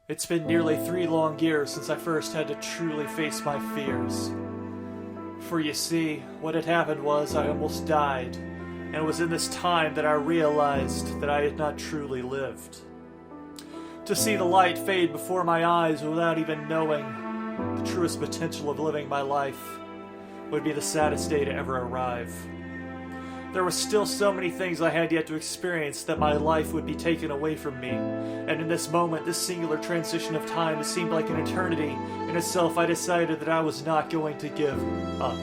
It's been nearly 3 long years since I first had to truly face my fears. For you see, what had happened was I almost died, and it was in this time that I realized that I had not truly lived. To see the light fade before my eyes without even knowing the truest potential of living my life would be the saddest day to ever arrive. There were still so many things I had yet to experience that my life would be taken away from me, and in this moment, this singular transition of time, it seemed like an eternity in itself. I decided that I was not going to give up.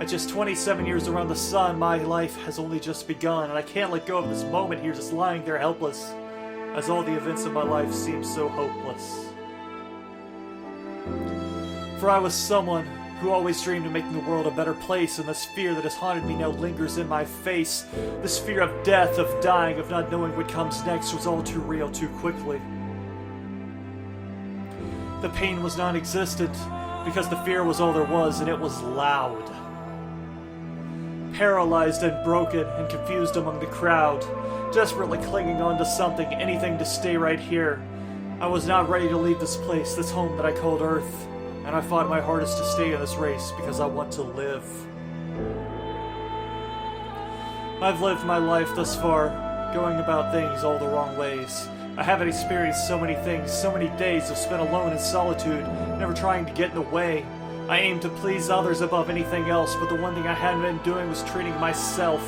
At just 27 years around the sun, my life has only just begun, and I can't let go of this moment here just lying there helpless, as all the events of my life seem so hopeless. For I was someone who always dreamed of making the world a better place, and this fear that has haunted me now lingers in my face. This fear of death, of dying, of not knowing what comes next was all too real too quickly. The pain was non-existent because the fear was all there was, and it was loud. Paralyzed and broken and confused among the crowd, desperately clinging on to something, anything to stay right here. I was not ready to leave this place, this home that I called Earth. And I fought my hardest to stay in this race because I want to live. I've lived my life thus far, going about things all the wrong ways. I haven't experienced so many things, so many days of spent alone in solitude, never trying to get in the way. I aimed to please others above anything else, but the one thing I hadn't been doing was treating myself.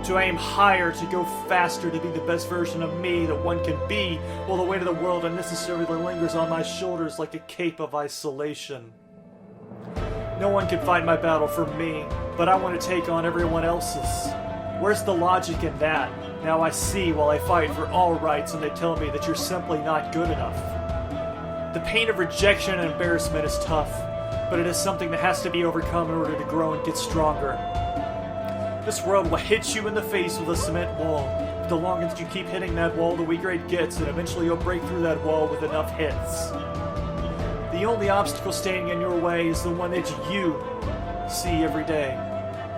To aim higher, to go faster, to be the best version of me that one can be, while the weight of the world unnecessarily lingers on my shoulders like a cape of isolation. No one can fight my battle for me, but I want to take on everyone else's. Where's the logic in that? Now I see while I fight for all rights and they tell me that you're simply not good enough. The pain of rejection and embarrassment is tough, but it is something that has to be overcome in order to grow and get stronger. This world will hit you in the face with a cement wall. The longer that you keep hitting that wall, the weaker it gets, and eventually you'll break through that wall with enough hits. The only obstacle standing in your way is the one that you see every day.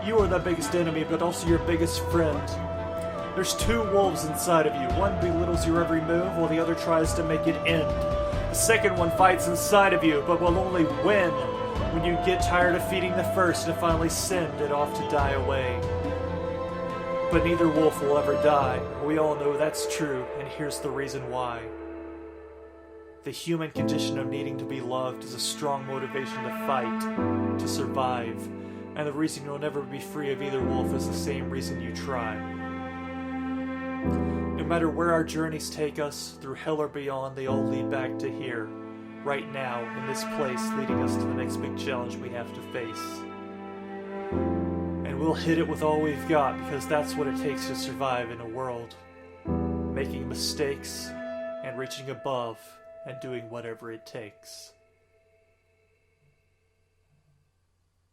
You are the biggest enemy, but also your biggest friend. There's 2 wolves inside of you. One belittles your every move, while the other tries to make it end. The second one fights inside of you, but will only win when you get tired of feeding the first and finally send it off to die away. But neither wolf will ever die. We all know that's true, and here's the reason why. The human condition of needing to be loved is a strong motivation to fight, to survive, and the reason you'll never be free of either wolf is the same reason you try. No matter where our journeys take us, through hell or beyond, they all lead back to here, right now, in this place, leading us to the next big challenge we have to face. And we'll hit it with all we've got, because that's what it takes to survive in a world. Making mistakes, and reaching above, and doing whatever it takes.